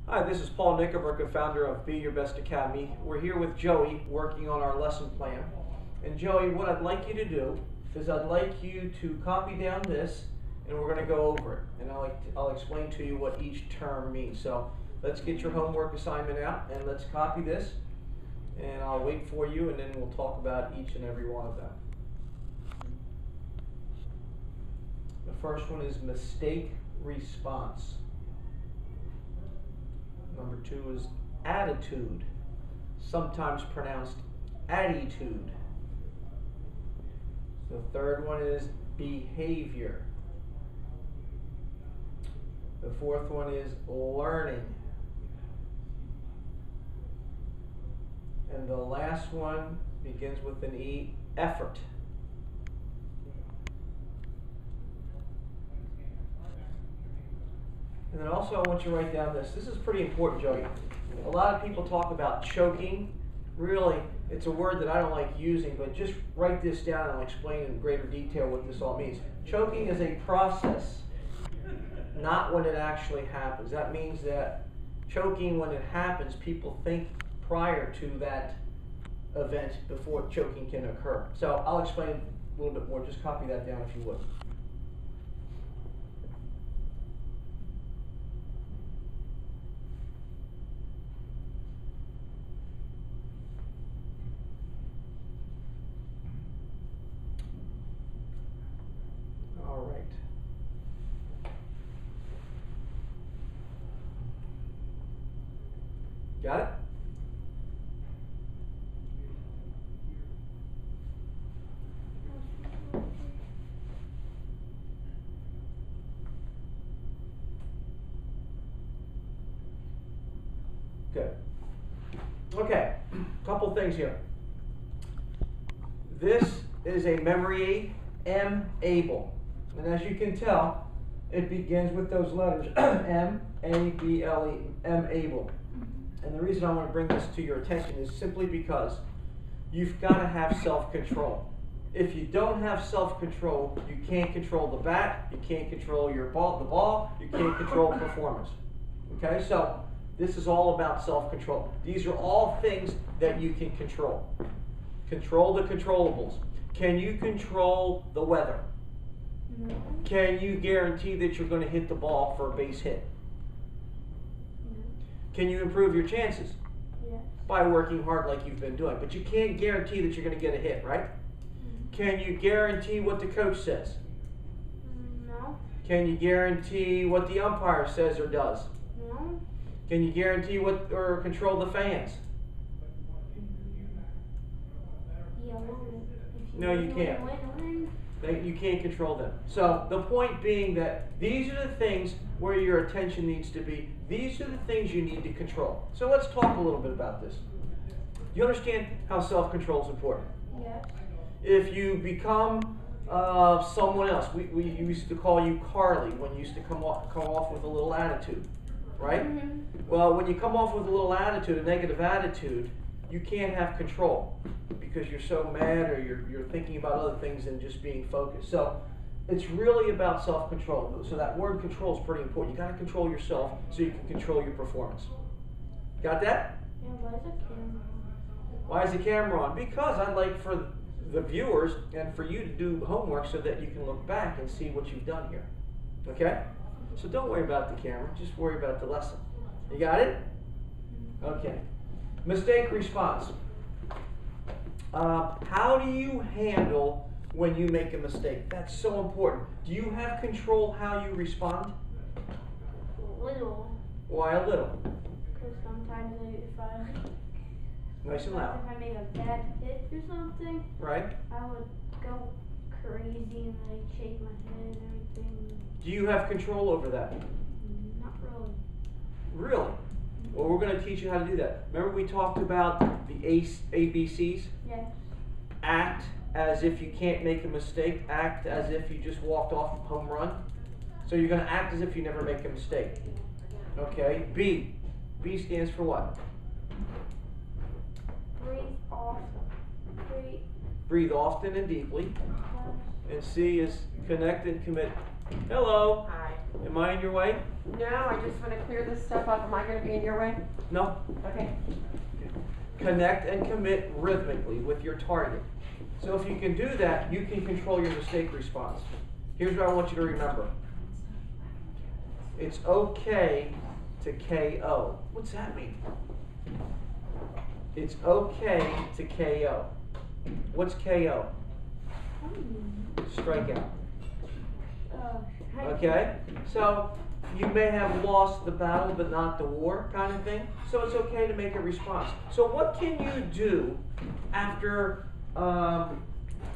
Hi, this is Paul Nickerberg, founder of Be Your Best Academy. We're here with Joey working on our lesson plan. And Joey, what I'd like you to do is I'd like you to copy down this and we're going to go over it. And I'll explain to you what each term means. So let's get your homework assignment out and let's copy this. And I'll wait for you and then we'll talk about each and every one of them. The first one is mistake response. Number 2 is attitude, sometimes pronounced attitude. The third one is behavior. The fourth one is learning. And the last one begins with an E, effort. And then also I want you to write down this. This is pretty important, Joey. A lot of people talk about choking. Really, it's a word that I don't like using, but just write this down and I'll explain in greater detail what this all means. Choking is a process, not when it actually happens. That means that choking, when it happens, people think prior to that event before choking can occur. So I'll explain a little bit more. Just copy that down if you would. All right. Got it? Good. Okay, couple things here. This is a memory aid, M-able. And as you can tell, it begins with those letters, M-A-B-L-E, M-able. And the reason I want to bring this to your attention is simply because you've got to have self-control. If you don't have self-control, you can't control the bat, you can't control the ball, you can't control performance. Okay, so this is all about self-control. These are all things that you can control. Control the controllables. Can you control the weather? No. Can you guarantee that you're going to hit the ball for a base hit? No. Can you improve your chances? Yes. By working hard like you've been doing. But you can't guarantee that you're going to get a hit, right? Can you guarantee what the coach says? No. Can you guarantee what the umpire says or does? No. Can you guarantee what or control the fans? Yeah, no, you can't. You can't control them. So the point being that these are the things where your attention needs to be. These are the things you need to control. So let's talk a little bit about this. Do you understand how self-control is important? Yes. If you become someone else, we used to call you Carly when you used to come off with a little attitude, right? Mm-hmm. Well, when you come off with a little attitude, a negative attitude, you can't have control because you're so mad or you're thinking about other things than just being focused. So it's really about self-control. So that word control is pretty important. You got to control yourself so you can control your performance. Got that? Yeah, why is the camera on? Why is the camera on? Because I'd like for the viewers and for you to do homework so that you can look back and see what you've done here. Okay? So don't worry about the camera, just worry about the lesson. You got it? Okay. Mistake response. How do you handle when you make a mistake? That's so important. Do you have control how you respond? A little. Why a little? Because sometimes if nice and loud. If I made a bad hit or something, right? I would go crazy and I'd shake my head and everything. Do you have control over that? Not really. Really? Well, we're going to teach you how to do that. Remember we talked about the ABCs? Yes. Act as if you can't make a mistake. Act as if you just walked off a home run. So you're going to act as if you never make a mistake. Okay. B. B stands for what? Breathe often. Breathe often and deeply. Yes. And C is connect and commit Hello. Hi. Am I in your way? No, I just want to clear this stuff up. Am I going to be in your way? No. Okay. Connect and commit rhythmically with your target. So if you can do that, you can control your mistake response. Here's what I want you to remember. It's okay to KO. What's that mean? It's okay to KO. What's KO? Strikeout. Okay? So you may have lost the battle but not the war kind of thing. So it's okay to make a response. So what can you do after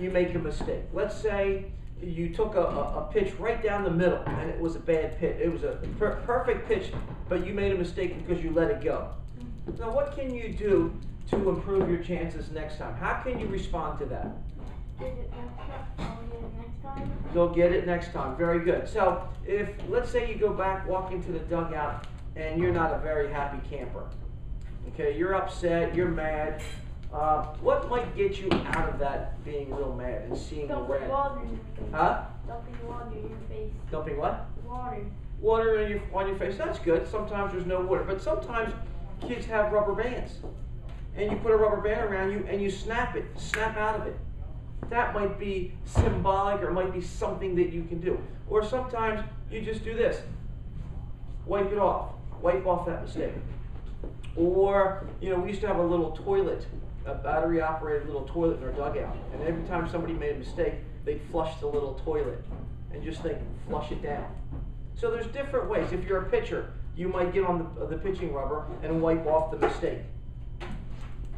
you make a mistake? Let's say you took a pitch right down the middle and it was a bad pitch. It was a perfect pitch, but you made a mistake because you let it go. Now what can you do to improve your chances next time? How can you respond to that? You'll get it next time. Very good. So if, let's say you go back, walk into the dugout, and you're not a very happy camper. Okay, you're upset, you're mad. What might get you out of that being real mad and seeing the Dumping red? water in your face. Huh? Dumping water in your face. Dumping what? Water. Water on your face. That's good. Sometimes there's no water, but sometimes kids have rubber bands. And you put a rubber band around you and you snap it, snap out of it. That might be symbolic, or it might be something that you can do. Or sometimes you just do this. Wipe it off. Wipe off that mistake. Or, you know, we used to have a little toilet, a battery-operated little toilet in our dugout. And every time somebody made a mistake, they'd flush the little toilet. And just think, flush it down. So there's different ways. If you're a pitcher, you might get on the pitching rubber and wipe off the mistake.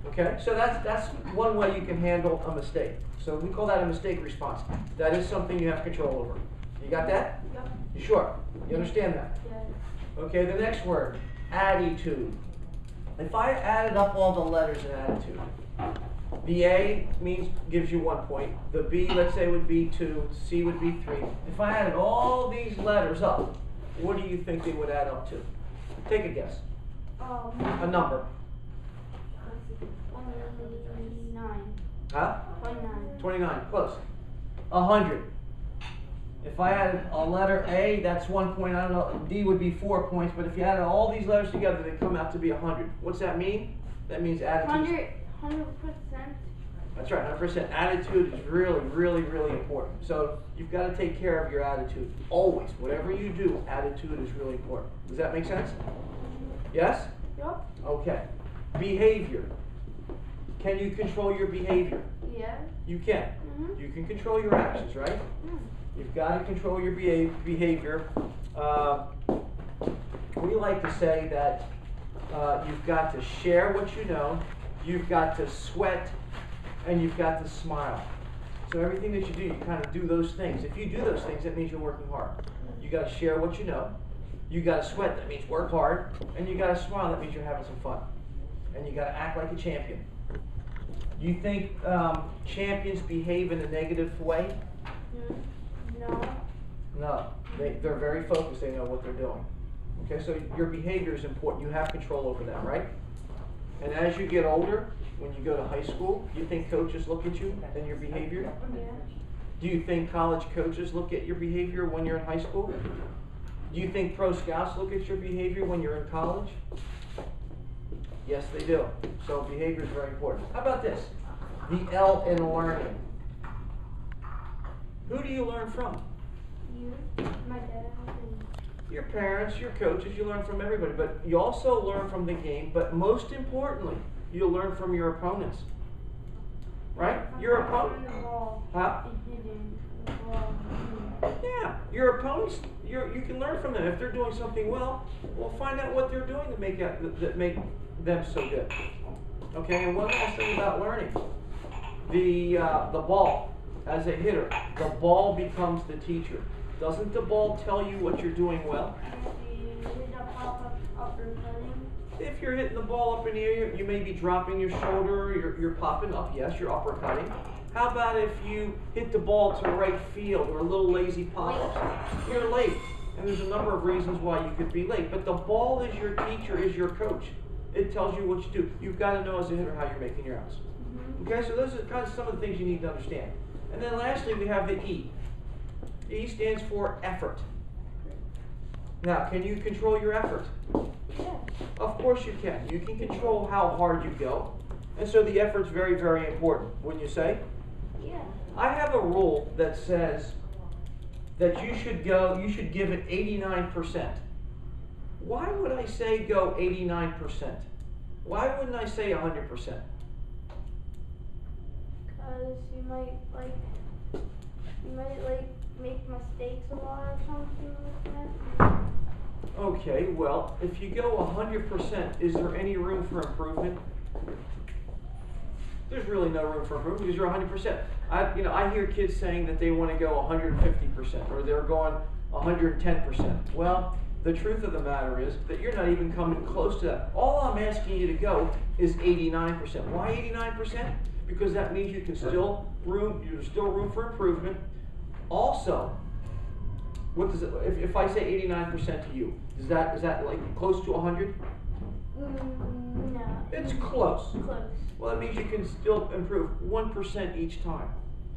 Okay, so that's one way you can handle a mistake. So we call that a mistake response. That is something you have control over. You got that? Yep. You sure? You understand that? Yes. Okay, the next word, attitude. If I added up all the letters in attitude, the A gives you 1 point. The B, let's say, would be 2. C would be 3. If I added all these letters up, what do you think they would add up to? Take a guess. A number. 29. Huh? 29. 29. Close. 100. If I added a letter A, that's 1 point. I don't know. D would be 4 points. But if you added all these letters together, they come out to be 100. What's that mean? That means attitude. 100%. That's right. 100%. Attitude is really, really, really important. So you've got to take care of your attitude. Always. Whatever you do, attitude is really important. Does that make sense? Yes? Yep. Okay. Behavior. Can you control your behavior? Yeah. You can. Mm-hmm. You can control your actions, right? You've got to control your behavior. We like to say that you've got to share what you know, you've got to sweat, and you've got to smile. So everything that you do, you kind of do those things. If you do those things, that means you're working hard. You got to share what you know. You got to sweat, that means work hard. And you got to smile, that means you're having some fun. And you got to act like a champion. You think champions behave in a negative way? No. No. They're very focused. They know what they're doing. Okay, so your behavior is important. You have control over that, right? And as you get older, when you go to high school, you think coaches look at you and your behavior? Yeah. Do you think college coaches look at your behavior when you're in high school? Do you think pro scouts look at your behavior when you're in college? Yes, they do. So behavior is very important. How about this? The L in learning. Who do you learn from? You, my dad, and Your parents, your coaches, you learn from everybody. But you also learn from the game, but most importantly, you'll learn from your opponents. Right? Your opponent. the ball. Huh? And hitting the ball. Yeah. Your opponents, you can learn from them. If they're doing something well, find out what they're doing that make them so good. Okay, and one last thing about learning. The ball, as a hitter, the ball becomes the teacher. Doesn't the ball tell you what you're doing well? If you're hitting the ball up in the air, you may be dropping your shoulder, you're popping up, yes, you're uppercutting. How about if you hit the ball to right field or a little lazy pop-up? You're late. And there's a number of reasons why you could be late. But the ball is your teacher, is your coach. It tells you what you do. You've got to know as a hitter how you're making your outs. Okay, so those are kind of some of the things you need to understand. And then lastly, we have the E. E stands for effort. Now, can you control your effort? Yeah. Of course you can. You can control how hard you go. And so the effort's very, very important, wouldn't you say? Yeah. I have a rule that says that you should give it 89%. Why would I say go 89%? Why wouldn't I say 100%? Because you might make mistakes a lot or something like that. Okay, well, if you go 100%, is there any room for improvement? There's really no room for improvement because you're 100%. I hear kids saying that they want to go 150% or they're going 110%. Well, the truth of the matter is that you're not even coming close to that. All I'm asking you to go is 89%. Why 89%? Because that means you can there's still room for improvement. Also, what does it, if I say 89% to you, is that like close to 100? No. It's close. Close. Well, that means you can still improve 1% each time.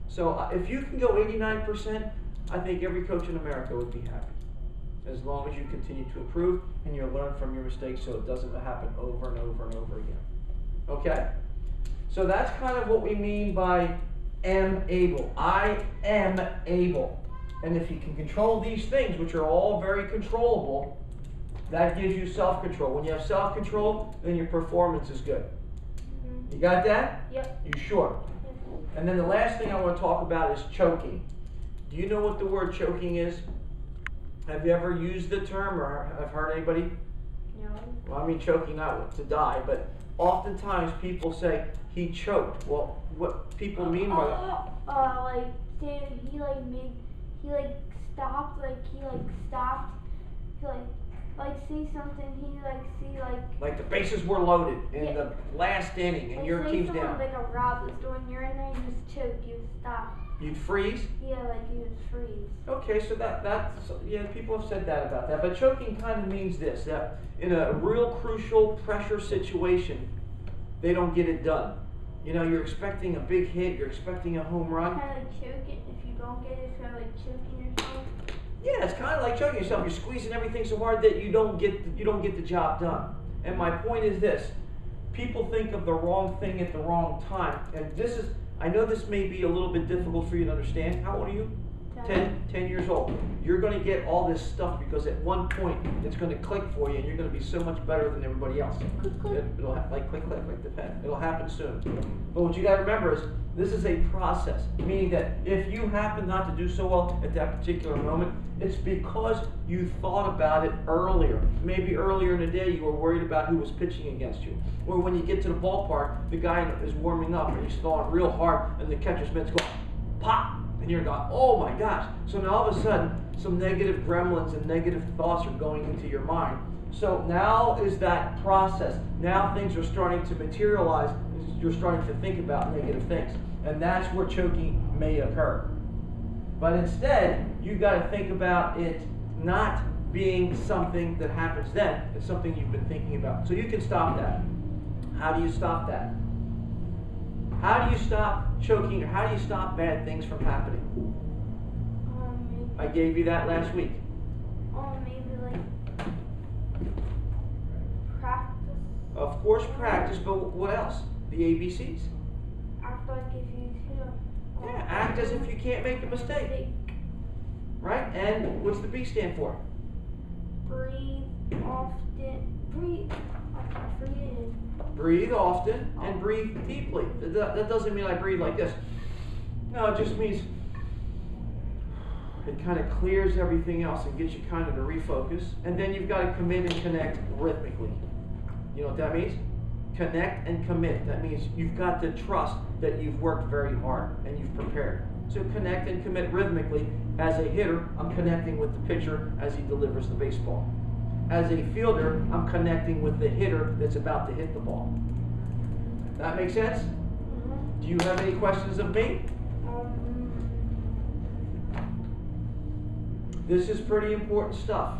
So if you can go 89%, I think every coach in America would be happy. As long as you continue to improve and you learn from your mistakes so it doesn't happen over and over and over again. Okay? So that's kind of what we mean by am able. I am able. And if you can control these things, which are all very controllable, that gives you self-control. When you have self-control, then your performance is good. You got that? Yep. You sure? And then the last thing I want to talk about is choking. Do you know what the word choking is? Have you ever used the term or have heard anybody? No. Well, I mean choking not to die, but oftentimes people say he choked. Well, what people mean by that? Like say he stopped, say something, Like the bases were loaded in the last inning and your team's down. Like a rob was doing, you're in there, you just choked, you stop. You'd freeze? Yeah, like you just freeze. Okay, so yeah, people have said that about that. But choking kind of means this, that in a real crucial pressure situation, they don't get it done. You know, you're expecting a big hit, you're expecting a home run. Kind of like choking, if you don't get it, it's kind of like choking yourself. Yeah, it's kind of like choking yourself. You're squeezing everything so hard that you don't get the job done. And my point is this: people think of the wrong thing at the wrong time. And I know this may be a little bit difficult for you to understand. How old are you? 10 years old. You're going to get all this stuff because at one point it's going to click for you and you're going to be so much better than everybody else. It'll like click, like the pen. It'll happen soon. But what you got to remember is this is a process, meaning that if you happen not to do so well at that particular moment, it's because you thought about it earlier. Maybe earlier in the day you were worried about who was pitching against you. Or when you get to the ballpark, the guy is warming up and he's throwing real hard and the catcher's mitt's going pop. And you're going, oh my gosh. So now all of a sudden, some negative gremlins and negative thoughts are going into your mind. So now is that process. Now things are starting to materialize. You're starting to think about negative things. And that's where choking may occur. But instead, you've got to think about it not being something that happens then. It's something you've been thinking about. So you can stop that. How do you stop that? How do you stop choking, or how do you stop bad things from happening? I gave you that last week. Maybe like practice. Of course, practice, but what else? The ABCs. Act like if you Yeah, act as if you can't make a mistake. Right? And what's the B stand for? Breathe often. Breathe in. Breathe often and breathe deeply. That doesn't mean I breathe like this. No, it just means it kind of clears everything else and gets you kind of to refocus. And then you've got to commit and connect rhythmically. You know what that means? Connect and commit. That means you've got to trust that you've worked very hard and you've prepared. So connect and commit rhythmically. As a hitter, I'm connecting with the pitcher as he delivers the baseball. As a fielder, I'm connecting with the hitter that's about to hit the ball. That make sense? Mm-hmm. Do you have any questions of me? This is pretty important stuff.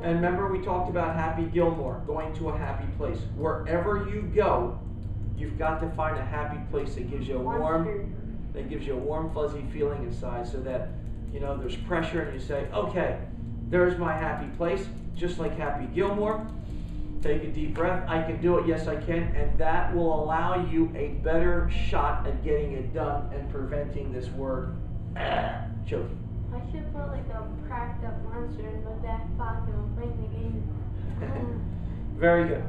And remember, we talked about Happy Gilmore, going to a happy place. Wherever you go, you've got to find a happy place that gives you a warm, fuzzy feeling inside, so that you know, there's pressure and you say, okay, there's my happy place, just like Happy Gilmore. Take a deep breath. I can do it. Yes, I can. And that will allow you a better shot at getting it done and preventing this word choking. I should put like a cracked up monster in my back pocket and play the game. Very good.